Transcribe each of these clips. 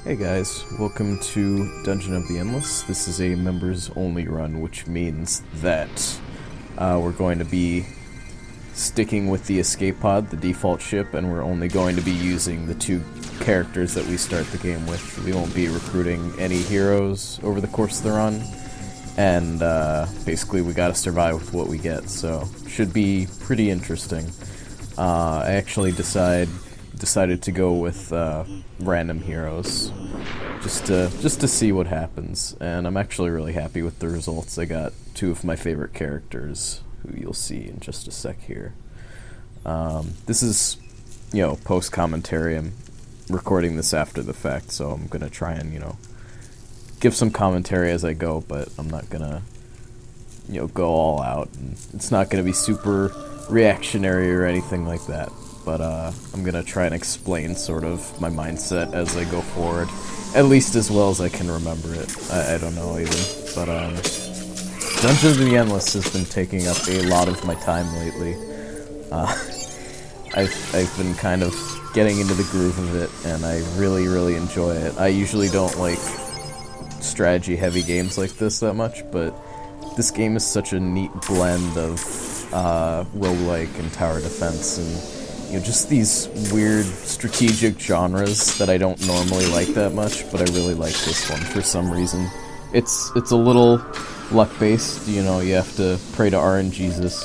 Hey guys, welcome to Dungeon of the Endless. This is a members only run, which means that we're going to be sticking with the escape pod, the default ship, and we're only going to be using the two characters that we start the game with. We won't be recruiting any heroes over the course of the run, and basically we gotta survive with what we get, so should be pretty interesting. I actually decided to go with random heroes just to see what happens, and I'm actually really happy with the results. I got two of my favorite characters who you'll see in just a sec here. This is, post commentary. I'm recording this after the fact, so I'm gonna try and give some commentary as I go, but I'm not gonna go all out, and it's not gonna be super reactionary or anything like that. But I'm going to try and explain sort of my mindset as I go forward, at least as well as I can remember it. I don't know even. But Dungeon of the Endless has been taking up a lot of my time lately. I've been kind of getting into the groove of it, and I really, really enjoy it. I usually don't like strategy-heavy games like this that much, but this game is such a neat blend of roguelike and tower defense, and just these weird strategic genres that I don't normally like that much, but I really like this one for some reason. It's a little luck-based, you have to pray to RNGesus,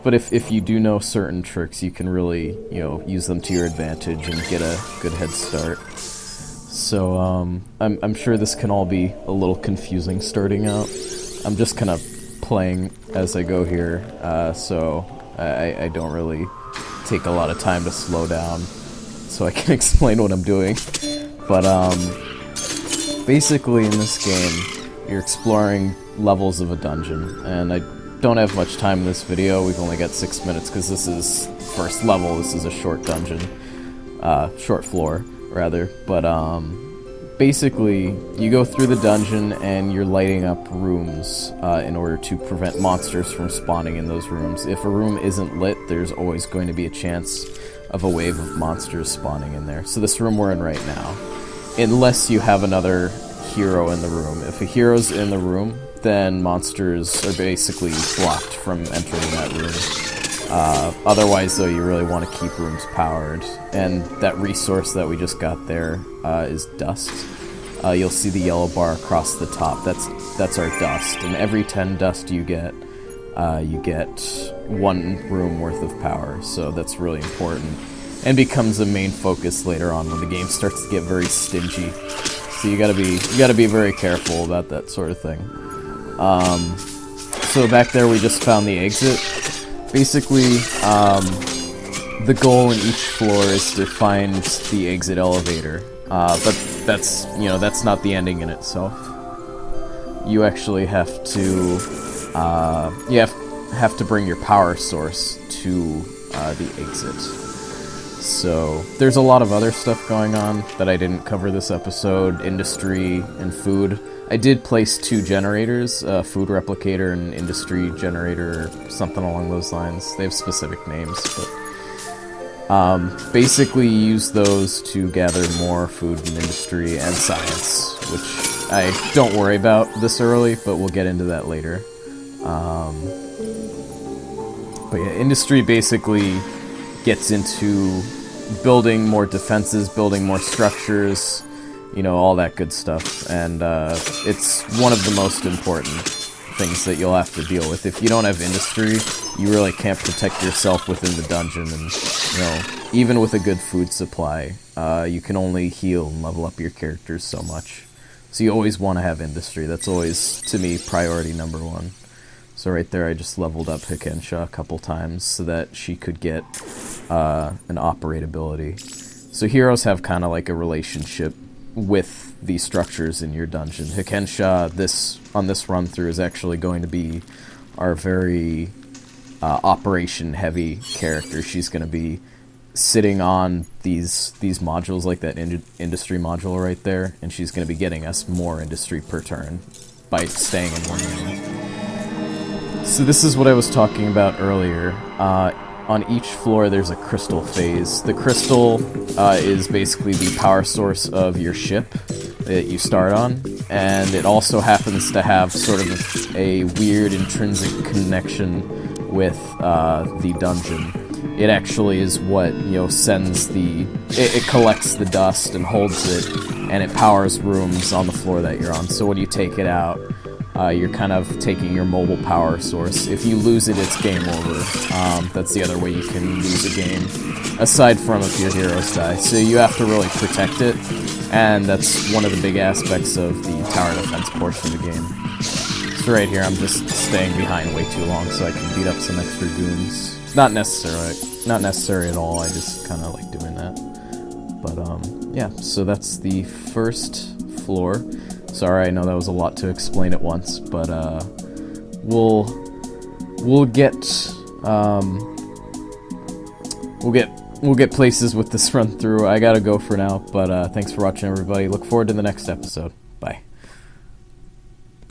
but if you do know certain tricks, you can really, use them to your advantage and get a good head start. So, I'm sure this can all be a little confusing starting out. I'm just kind of playing as I go here, so I don't really take a lot of time to slow down so I can explain what I'm doing. But basically in this game, you're exploring levels of a dungeon, and I don't have much time in this video. We've only got 6 minutes because this is first level. This is a short dungeon, short floor rather. But basically, you go through the dungeon and you're lighting up rooms in order to prevent monsters from spawning in those rooms. If a room isn't lit, there's always going to be a chance of a wave of monsters spawning in there. So this room we're in right now, unless you have another hero in the room. If a hero's in the room, then monsters are basically blocked from entering that room. Otherwise, though, you really want to keep rooms powered. And that resource that we just got there is dust. You'll see the yellow bar across the top. That's our dust. And every 10 dust you get one room worth of power. So that's really important, and becomes a main focus later on when the game starts to get very stingy. So you gotta be very careful about that sort of thing. So back there we just found the exit. Basically, the goal in each floor is to find the exit elevator, but that's not the ending in itself. You actually have to have to bring your power source to the exit. So there's a lot of other stuff going on that I didn't cover this episode: industry and food. I did place two generators, a food replicator and industry generator, or something along those lines. They have specific names, but basically use those to gather more food and industry and science, which I don't worry about this early, but we'll get into that later. But yeah, industry basically gets into building more defenses, building more structures, all that good stuff, and it's one of the most important things that you'll have to deal with. If you don't have industry, you really can't protect yourself within the dungeon, and even with a good food supply, you can only heal and level up your characters so much. So you always want to have industry. That's always, to me, priority number one. So right there, I just leveled up Hikensha a couple times so that she could get an operate ability. So heroes have kind of like a relationship with the structures in your dungeon. Hikensha, on this run through, is actually going to be our very operation heavy character. She's going to be sitting on these modules, like that industry module right there, and she's going to be getting us more industry per turn by staying in one room. So this is what I was talking about earlier. on each floor there's a crystal phase. The crystal is basically the power source of your ship that you start on, and it also happens to have sort of a weird intrinsic connection with the dungeon. It actually is what, sends it collects the dust and holds it, and it powers rooms on the floor that you're on. So when you take it out, you're kind of taking your mobile power source. If you lose it, it's game over. That's the other way you can lose a game, aside from if your heroes die. So you have to really protect it, and that's one of the big aspects of the tower defense portion of the game. So right here, I'm just staying behind way too long so I can beat up some extra goons. Not necessary at all, I just kind of like doing that. But, yeah, so that's the first floor. Sorry, I know that was a lot to explain at once, but, we'll get places with this run through. I gotta go for now, but, thanks for watching, everybody. Look forward to the next episode. Bye.